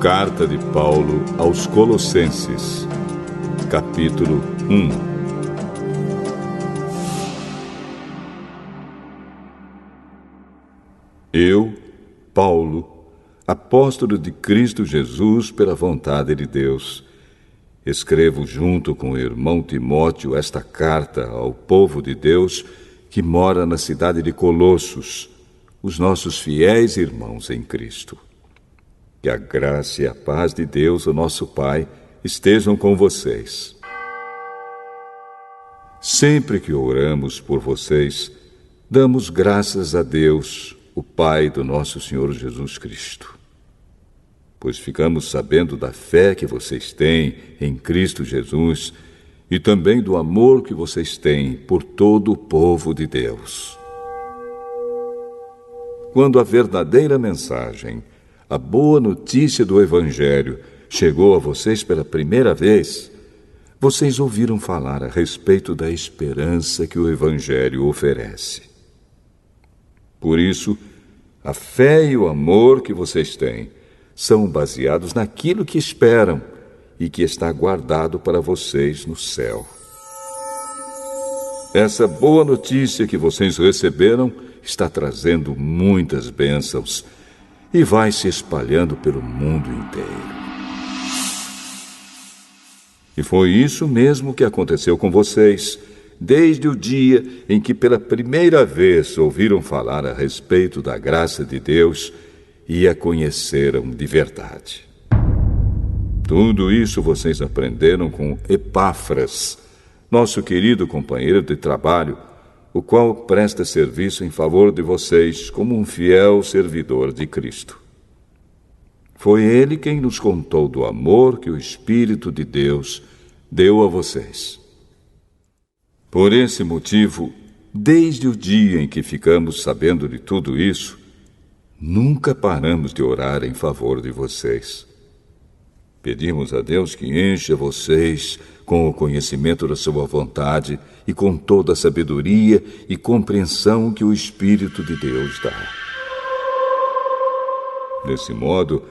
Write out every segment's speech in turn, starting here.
Carta de Paulo aos Colossenses, capítulo 1. Eu, Paulo, apóstolo de Cristo Jesus pela vontade de Deus, escrevo junto com o irmão Timóteo esta carta ao povo de Deus que mora na cidade de Colossos, os nossos fiéis irmãos em Cristo. Que a graça e a paz de Deus, o nosso Pai, estejam com vocês. Sempre que oramos por vocês, damos graças a Deus, o Pai do nosso Senhor Jesus Cristo. Pois ficamos sabendo da fé que vocês têm em Cristo Jesus e também do amor que vocês têm por todo o povo de Deus. Quando a verdadeira mensagem, a boa notícia do Evangelho, chegou a vocês pela primeira vez, vocês ouviram falar a respeito da esperança que o Evangelho oferece. Por isso, a fé e o amor que vocês têm são baseados naquilo que esperam e que está guardado para vocês no céu. Essa boa notícia que vocês receberam está trazendo muitas bênçãos e vai se espalhando pelo mundo inteiro. E foi isso mesmo que aconteceu com vocês, desde o dia em que pela primeira vez ouviram falar a respeito da graça de Deus e a conheceram de verdade. Tudo isso vocês aprenderam com Epáfras, nosso querido companheiro de trabalho, o qual presta serviço em favor de vocês como um fiel servidor de Cristo. Foi ele quem nos contou do amor que o Espírito de Deus deu a vocês. Por esse motivo, desde o dia em que ficamos sabendo de tudo isso, nunca paramos de orar em favor de vocês. Pedimos a Deus que encha vocês com o conhecimento da sua vontade e com toda a sabedoria e compreensão que o Espírito de Deus dá. Desse modo,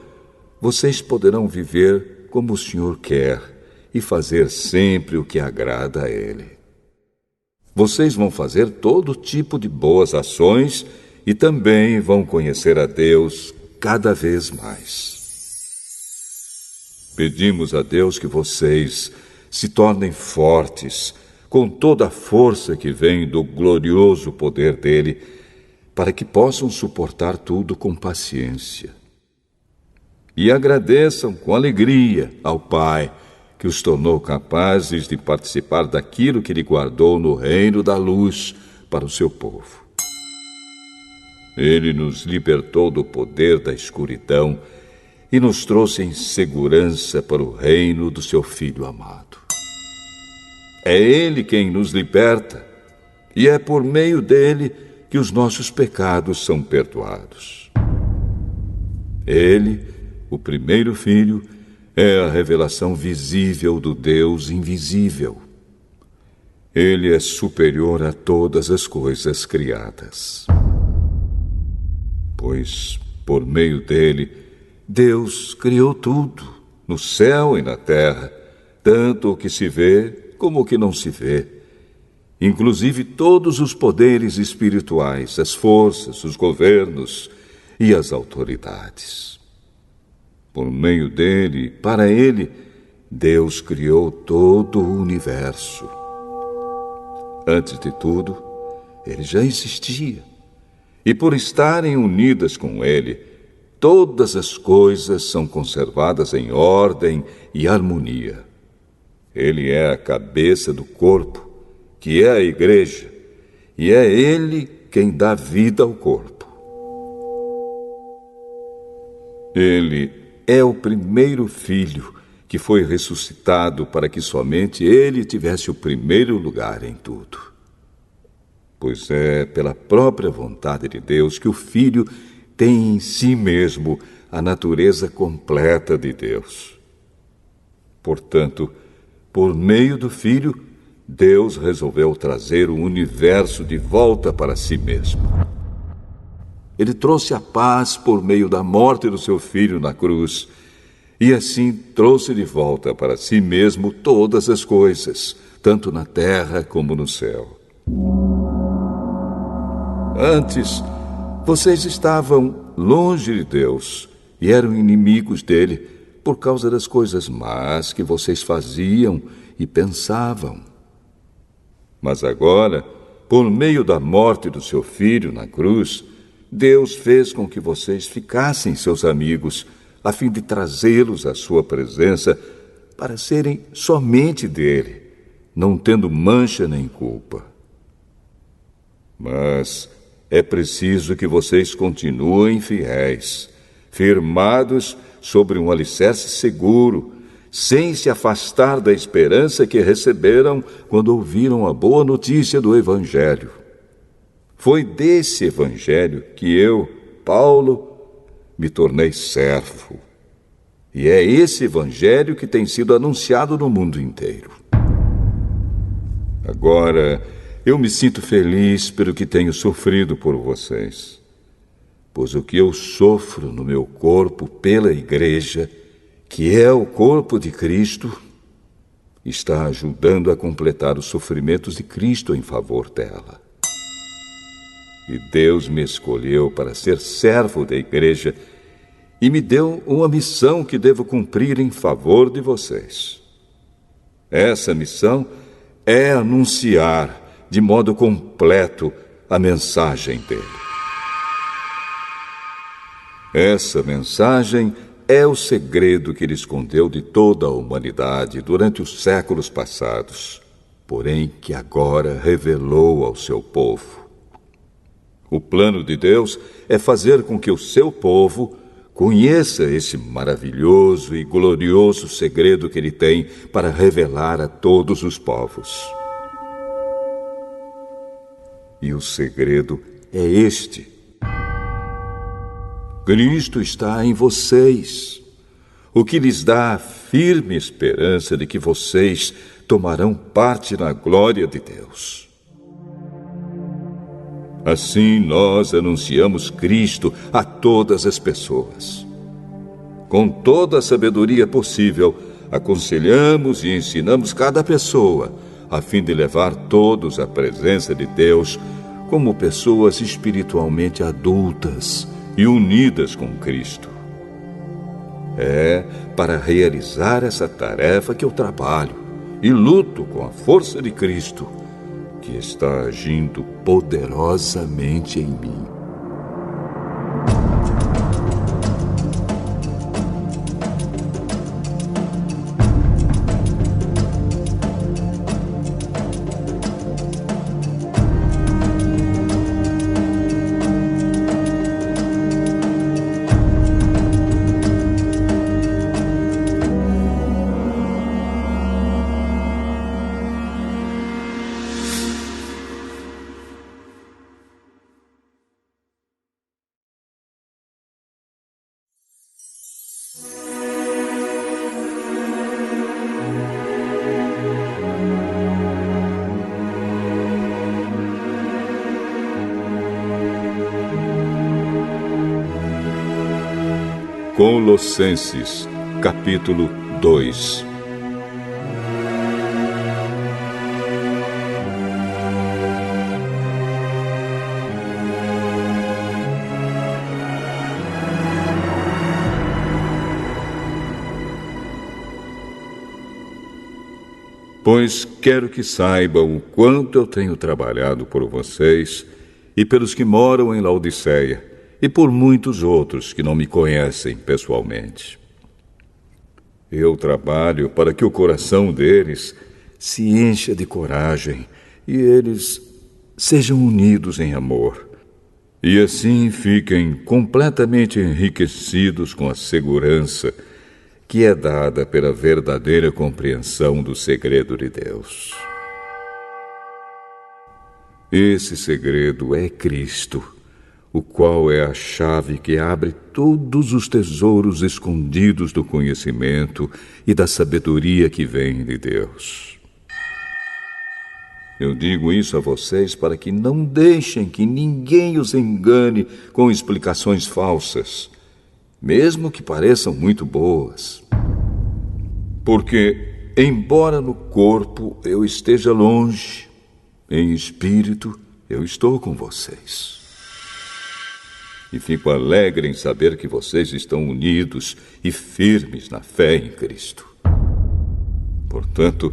vocês poderão viver como o Senhor quer e fazer sempre o que agrada a Ele. Vocês vão fazer todo tipo de boas ações e também vão conhecer a Deus cada vez mais. Pedimos a Deus que vocês se tornem fortes com toda a força que vem do glorioso poder dele, para que possam suportar tudo com paciência. E agradeçam com alegria ao Pai, que os tornou capazes de participar daquilo que Ele guardou no reino da luz para o seu povo. Ele nos libertou do poder da escuridão e nos trouxe em segurança para o reino do seu Filho amado. É Ele quem nos liberta, e é por meio dele que os nossos pecados são perdoados. Ele, o primeiro Filho, é a revelação visível do Deus invisível. Ele é superior a todas as coisas criadas. Pois, por meio dele, Deus criou tudo, no céu e na terra, tanto o que se vê como o que não se vê, inclusive todos os poderes espirituais, as forças, os governos e as autoridades. Por meio dele, para ele, Deus criou todo o universo. Antes de tudo, ele já existia, e por estarem unidas com ele, todas as coisas são conservadas em ordem e harmonia. Ele é a cabeça do corpo, que é a igreja, e é ele quem dá vida ao corpo. Ele é o primeiro filho que foi ressuscitado para que somente ele tivesse o primeiro lugar em tudo. Pois é pela própria vontade de Deus que o Filho tem em si mesmo a natureza completa de Deus. Portanto, por meio do Filho, Deus resolveu trazer o universo de volta para si mesmo. Ele trouxe a paz por meio da morte do seu Filho na cruz e assim trouxe de volta para si mesmo todas as coisas, tanto na terra como no céu. Antes, vocês estavam longe de Deus e eram inimigos dele por causa das coisas más que vocês faziam e pensavam. Mas agora, por meio da morte do seu filho na cruz, Deus fez com que vocês ficassem seus amigos, a fim de trazê-los à sua presença para serem somente dele, não tendo mancha nem culpa. Mas é preciso que vocês continuem fiéis, firmados sobre um alicerce seguro, sem se afastar da esperança que receberam quando ouviram a boa notícia do Evangelho. Foi desse Evangelho que eu, Paulo, me tornei servo. E é esse Evangelho que tem sido anunciado no mundo inteiro. Agora, eu me sinto feliz pelo que tenho sofrido por vocês, pois o que eu sofro no meu corpo pela Igreja, que é o corpo de Cristo, está ajudando a completar os sofrimentos de Cristo em favor dela. E Deus me escolheu para ser servo da Igreja e me deu uma missão que devo cumprir em favor de vocês. Essa missão é anunciar de modo completo a mensagem dele. Essa mensagem é o segredo que ele escondeu de toda a humanidade durante os séculos passados, porém que agora revelou ao seu povo. O plano de Deus é fazer com que o seu povo conheça esse maravilhoso e glorioso segredo que ele tem para revelar a todos os povos. E o segredo é este: Cristo está em vocês, o que lhes dá a firme esperança de que vocês tomarão parte na glória de Deus. Assim nós anunciamos Cristo a todas as pessoas. Com toda a sabedoria possível, aconselhamos e ensinamos cada pessoa, a fim de levar todos à presença de Deus como pessoas espiritualmente adultas e unidas com Cristo. É para realizar essa tarefa que eu trabalho e luto com a força de Cristo, que está agindo poderosamente em mim. Colossenses, capítulo 2. Pois quero que saibam o quanto eu tenho trabalhado por vocês e pelos que moram em Laodiceia, e por muitos outros que não me conhecem pessoalmente. Eu trabalho para que o coração deles se encha de coragem e eles sejam unidos em amor, e assim fiquem completamente enriquecidos com a segurança que é dada pela verdadeira compreensão do segredo de Deus. Esse segredo é Cristo, o qual é a chave que abre todos os tesouros escondidos do conhecimento e da sabedoria que vem de Deus. Eu digo isso a vocês para que não deixem que ninguém os engane com explicações falsas, mesmo que pareçam muito boas. Porque, embora no corpo eu esteja longe, em espírito eu estou com vocês. E fico alegre em saber que vocês estão unidos e firmes na fé em Cristo. Portanto,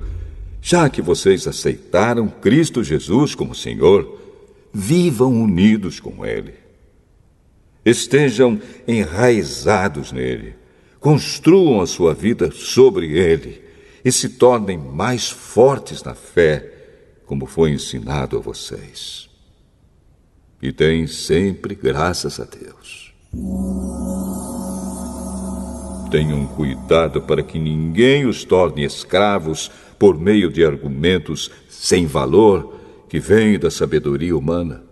já que vocês aceitaram Cristo Jesus como Senhor, vivam unidos com Ele. Estejam enraizados nele, construam a sua vida sobre Ele e se tornem mais fortes na fé, como foi ensinado a vocês. E deem sempre graças a Deus. Tenham cuidado para que ninguém os torne escravos por meio de argumentos sem valor que vêm da sabedoria humana.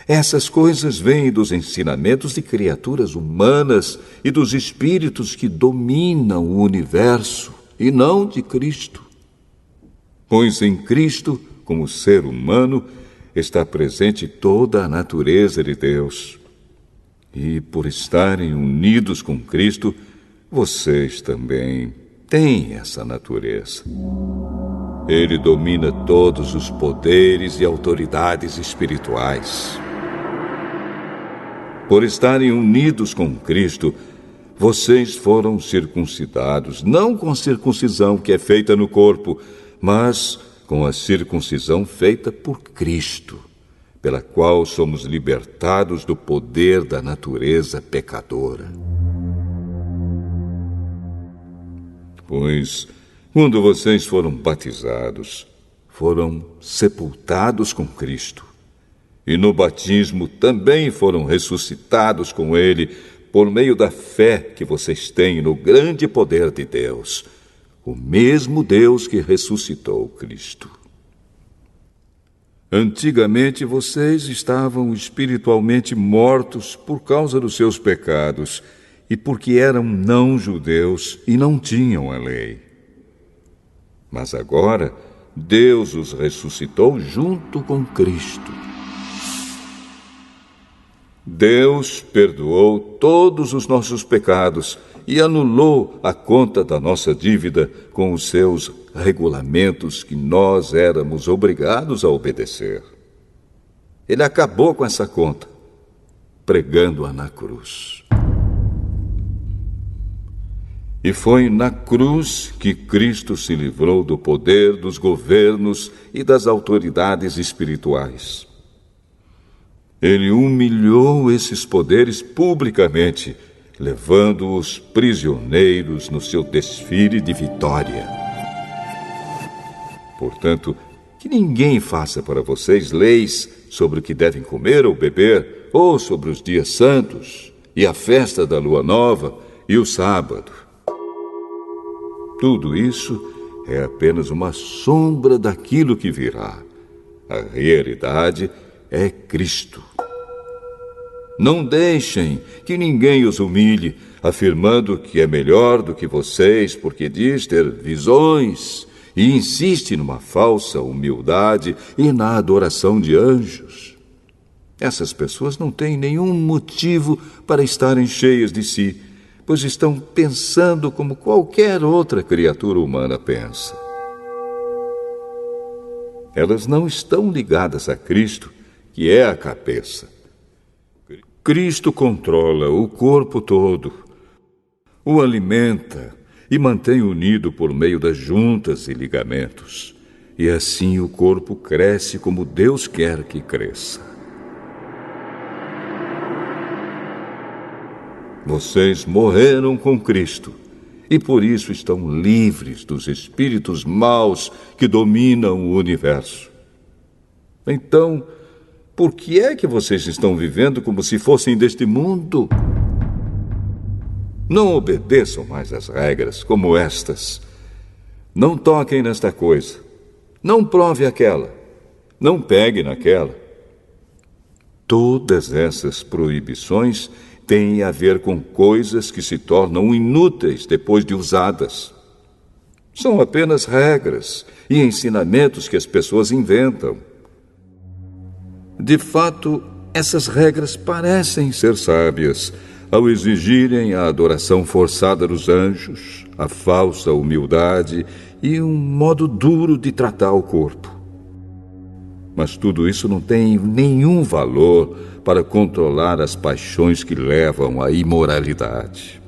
Essas coisas vêm dos ensinamentos de criaturas humanas e dos espíritos que dominam o universo, e não de Cristo. Pois em Cristo, como ser humano, está presente toda a natureza de Deus. E por estarem unidos com Cristo, vocês também têm essa natureza. Ele domina todos os poderes e autoridades espirituais. Por estarem unidos com Cristo, vocês foram circuncidados, não com a circuncisão que é feita no corpo, mas com a circuncisão feita por Cristo, pela qual somos libertados do poder da natureza pecadora. Pois, quando vocês foram batizados, foram sepultados com Cristo. E no batismo também foram ressuscitados com Ele por meio da fé que vocês têm no grande poder de Deus, o mesmo Deus que ressuscitou Cristo. Antigamente vocês estavam espiritualmente mortos por causa dos seus pecados e porque eram não-judeus e não tinham a lei. Mas agora Deus os ressuscitou junto com Cristo. Deus perdoou todos os nossos pecados e anulou a conta da nossa dívida com os seus regulamentos que nós éramos obrigados a obedecer. Ele acabou com essa conta, pregando-a na cruz. E foi na cruz que Cristo se livrou do poder dos governos e das autoridades espirituais. Ele humilhou esses poderes publicamente, levando-os prisioneiros no seu desfile de vitória. Portanto, que ninguém faça para vocês leis sobre o que devem comer ou beber, ou sobre os dias santos, e a festa da lua nova, e o sábado. Tudo isso é apenas uma sombra daquilo que virá. A realidade é Cristo. Não deixem que ninguém os humilhe, afirmando que é melhor do que vocês porque diz ter visões e insiste numa falsa humildade e na adoração de anjos. Essas pessoas não têm nenhum motivo para estarem cheias de si, pois estão pensando como qualquer outra criatura humana pensa. Elas não estão ligadas a Cristo, que é a cabeça. Cristo controla o corpo todo, o alimenta e mantém unido por meio das juntas e ligamentos. E assim o corpo cresce como Deus quer que cresça. Vocês morreram com Cristo e por isso estão livres dos espíritos maus que dominam o universo. Então, por que é que vocês estão vivendo como se fossem deste mundo? Não obedeçam mais às regras como estas. Não toquem nesta coisa. Não prove aquela. Não pegue naquela. Todas essas proibições têm a ver com coisas que se tornam inúteis depois de usadas. São apenas regras e ensinamentos que as pessoas inventam. De fato, essas regras parecem ser sábias, ao exigirem a adoração forçada dos anjos, a falsa humildade e um modo duro de tratar o corpo. Mas tudo isso não tem nenhum valor para controlar as paixões que levam à imoralidade.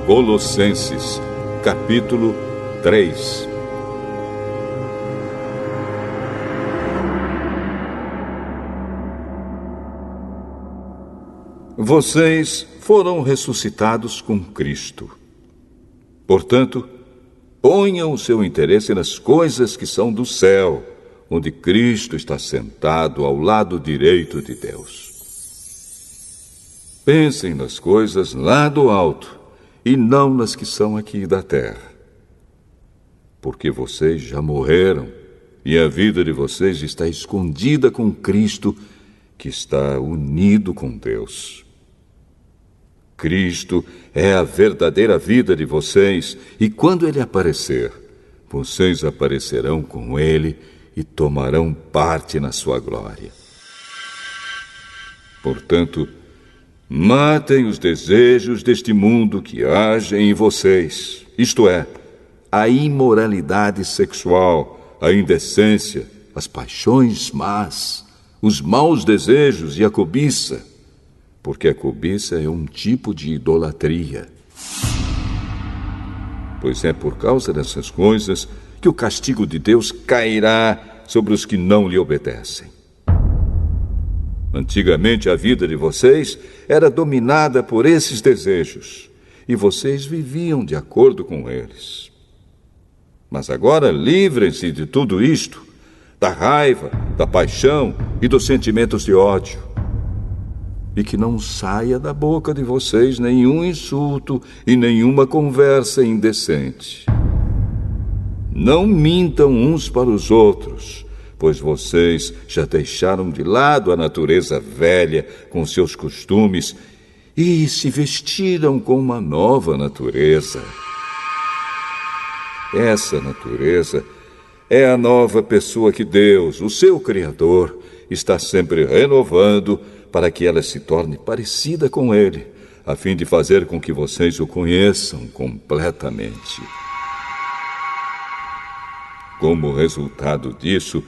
Colossenses, capítulo 3. Vocês foram ressuscitados com Cristo. Portanto, ponham o seu interesse nas coisas que são do céu, onde Cristo está sentado ao lado direito de Deus. Pensem nas coisas lá do alto, e não nas que são aqui da terra. Porque vocês já morreram, e a vida de vocês está escondida com Cristo, que está unido com Deus. Cristo é a verdadeira vida de vocês, e quando Ele aparecer, vocês aparecerão com Ele e tomarão parte na sua glória. Portanto, matem os desejos deste mundo que agem em vocês, isto é, a imoralidade sexual, a indecência, as paixões más, os maus desejos e a cobiça, porque a cobiça é um tipo de idolatria. Pois é por causa dessas coisas que o castigo de Deus cairá sobre os que não lhe obedecem. Antigamente a vida de vocês era dominada por esses desejos, e vocês viviam de acordo com eles. Mas agora livrem-se de tudo isto, da raiva, da paixão e dos sentimentos de ódio. E que não saia da boca de vocês nenhum insulto e nenhuma conversa indecente. Não mintam uns para os outros, pois vocês já deixaram de lado a natureza velha com seus costumes e se vestiram com uma nova natureza. Essa natureza é a nova pessoa que Deus, o seu Criador, está sempre renovando para que ela se torne parecida com Ele, a fim de fazer com que vocês o conheçam completamente. Como resultado disso,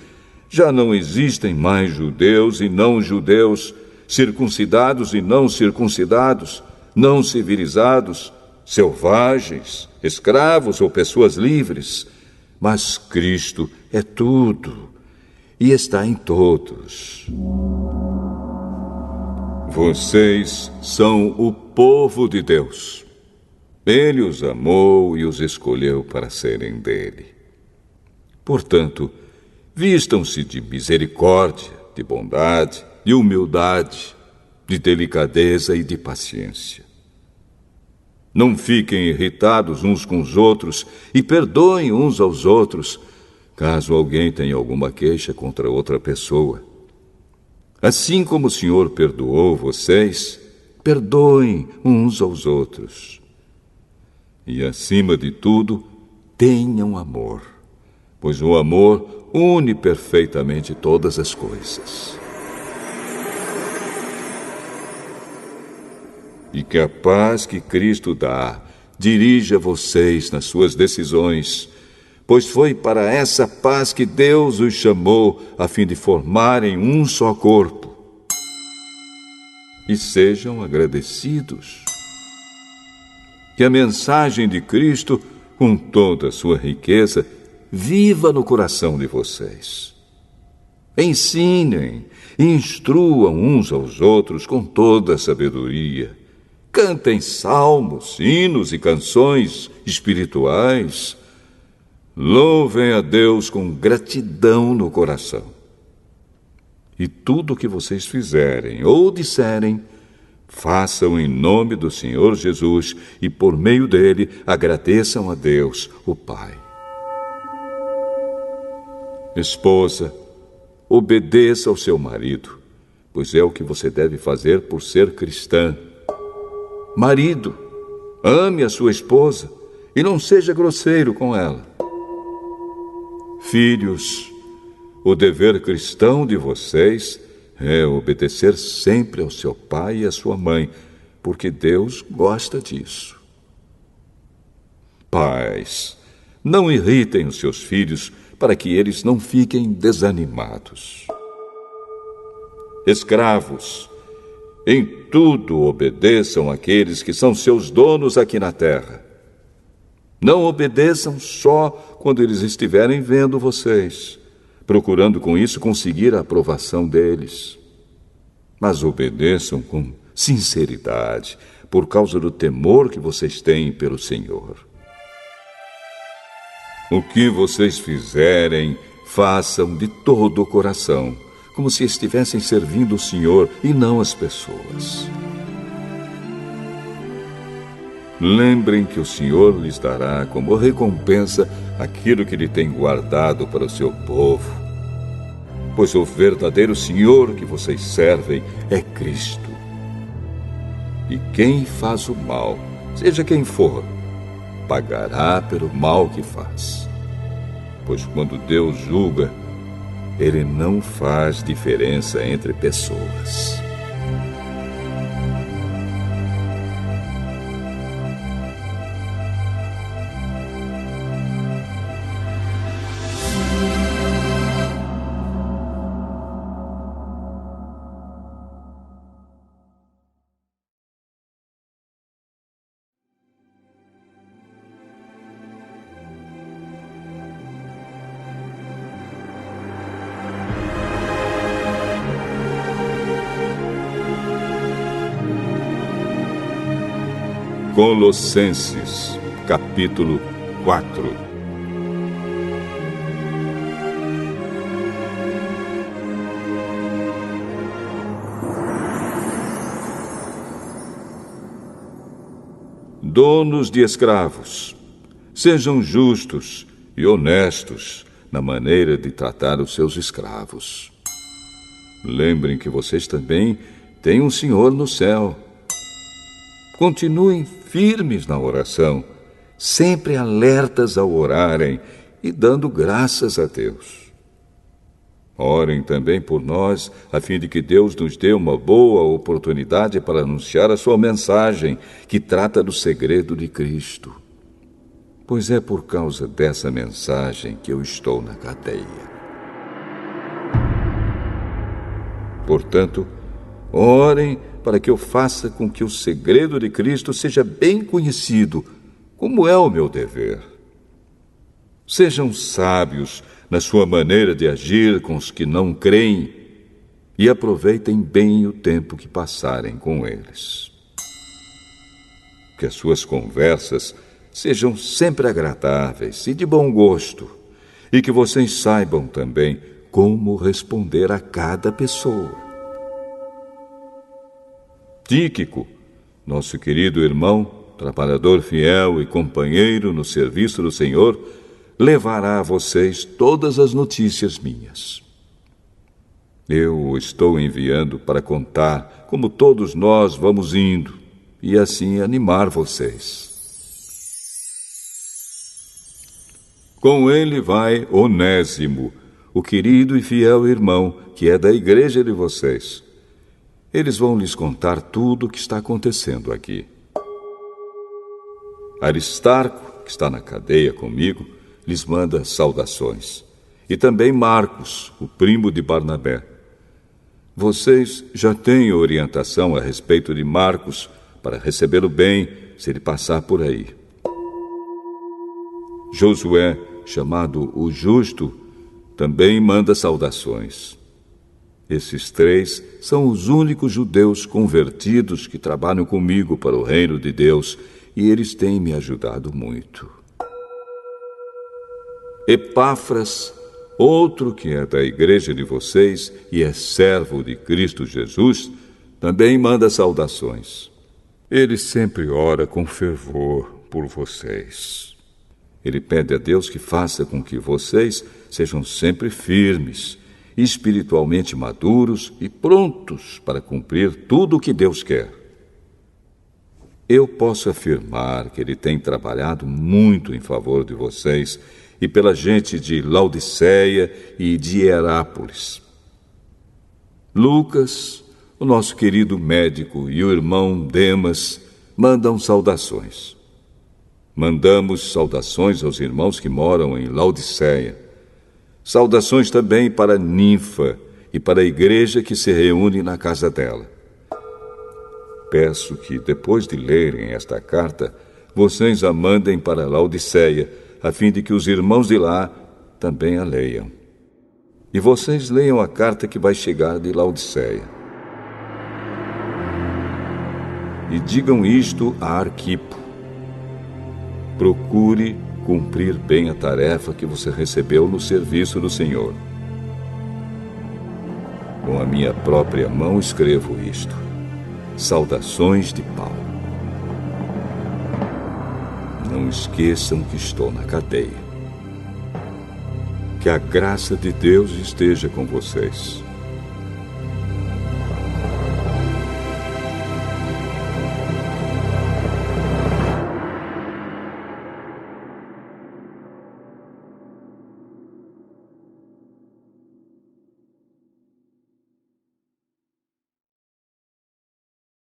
já não existem mais judeus e não judeus, circuncidados e não circuncidados, não civilizados, selvagens, escravos ou pessoas livres, mas Cristo é tudo e está em todos. Vocês são o povo de Deus. Ele os amou e os escolheu para serem dele. Portanto, vistam-se de misericórdia, de bondade, de humildade, de delicadeza e de paciência. Não fiquem irritados uns com os outros e perdoem uns aos outros, caso alguém tenha alguma queixa contra outra pessoa. Assim como o Senhor perdoou vocês, perdoem uns aos outros. E, acima de tudo, tenham amor, pois o amor une perfeitamente todas as coisas. E que a paz que Cristo dá dirija vocês nas suas decisões, pois foi para essa paz que Deus os chamou a fim de formarem um só corpo. E sejam agradecidos. Que a mensagem de Cristo, com toda a sua riqueza, viva no coração de vocês. Ensinem e instruam uns aos outros com toda a sabedoria, Cantem salmos, hinos e canções espirituais. Louvem a Deus com gratidão no coração. E tudo o que vocês fizerem ou disserem, façam em nome do Senhor Jesus e, por meio dele, agradeçam a Deus, o Pai. Esposa, obedeça ao seu marido, pois é o que você deve fazer por ser cristã. Marido, ame a sua esposa e não seja grosseiro com ela. Filhos, o dever cristão de vocês é obedecer sempre ao seu pai e à sua mãe, porque Deus gosta disso. Pais, não irritem os seus filhos para que eles não fiquem desanimados. Escravos, em tudo obedeçam àqueles que são seus donos aqui na terra. Não obedeçam só quando eles estiverem vendo vocês, procurando com isso conseguir a aprovação deles. Mas obedeçam com sinceridade, por causa do temor que vocês têm pelo Senhor. O que vocês fizerem, façam de todo o coração, como se estivessem servindo o Senhor e não as pessoas. Lembrem que o Senhor lhes dará como recompensa aquilo que Ele tem guardado para o seu povo, pois o verdadeiro Senhor que vocês servem é Cristo. E quem faz o mal, seja quem for, pagará pelo mal que faz. Pois quando Deus julga, Ele não faz diferença entre pessoas. Colossenses, capítulo 4. Donos de escravos, sejam justos e honestos na maneira de tratar os seus escravos. Lembrem que vocês também têm um Senhor no céu. Continuem firmes na oração, sempre alertas ao orarem e dando graças a Deus. Orem também por nós, a fim de que Deus nos dê uma boa oportunidade para anunciar a sua mensagem, que trata do segredo de Cristo. Pois é por causa dessa mensagem que eu estou na cadeia. Portanto, orem para que eu faça com que o segredo de Cristo seja bem conhecido, como é o meu dever. Sejam sábios na sua maneira de agir com os que não creem e aproveitem bem o tempo que passarem com eles. Que as suas conversas sejam sempre agradáveis e de bom gosto, e que vocês saibam também como responder a cada pessoa. Tíquico, nosso querido irmão, trabalhador fiel e companheiro no serviço do Senhor, levará a vocês todas as notícias minhas. Eu o estou enviando para contar como todos nós vamos indo e assim animar vocês. Com ele vai Onésimo, o querido e fiel irmão que é da igreja de vocês. Eles vão lhes contar tudo o que está acontecendo aqui. Aristarco, que está na cadeia comigo, lhes manda saudações. E também Marcos, o primo de Barnabé. Vocês já têm orientação a respeito de Marcos para recebê-lo bem se ele passar por aí. Josué, chamado o Justo, também manda saudações. Esses 3 são os únicos judeus convertidos que trabalham comigo para o reino de Deus e eles têm me ajudado muito. Epáfras, outro que é da igreja de vocês e é servo de Cristo Jesus, também manda saudações. Ele sempre ora com fervor por vocês. Ele pede a Deus que faça com que vocês sejam sempre firmes, espiritualmente maduros e prontos para cumprir tudo o que Deus quer. Eu posso afirmar que ele tem trabalhado muito em favor de vocês e pela gente de Laodiceia e de Hierápolis. Lucas, o nosso querido médico, e o irmão Demas mandam saudações. Mandamos saudações aos irmãos que moram em Laodiceia. Saudações também para Ninfa e para a igreja que se reúne na casa dela. Peço que, depois de lerem esta carta, vocês a mandem para Laodiceia, a fim de que os irmãos de lá também a leiam. E vocês leiam a carta que vai chegar de Laodiceia. E digam isto a Arquipo. Procure cumprir bem a tarefa que você recebeu no serviço do Senhor. Com a minha própria mão escrevo isto. Saudações de Paulo. Não esqueçam que estou na cadeia. Que a graça de Deus esteja com vocês.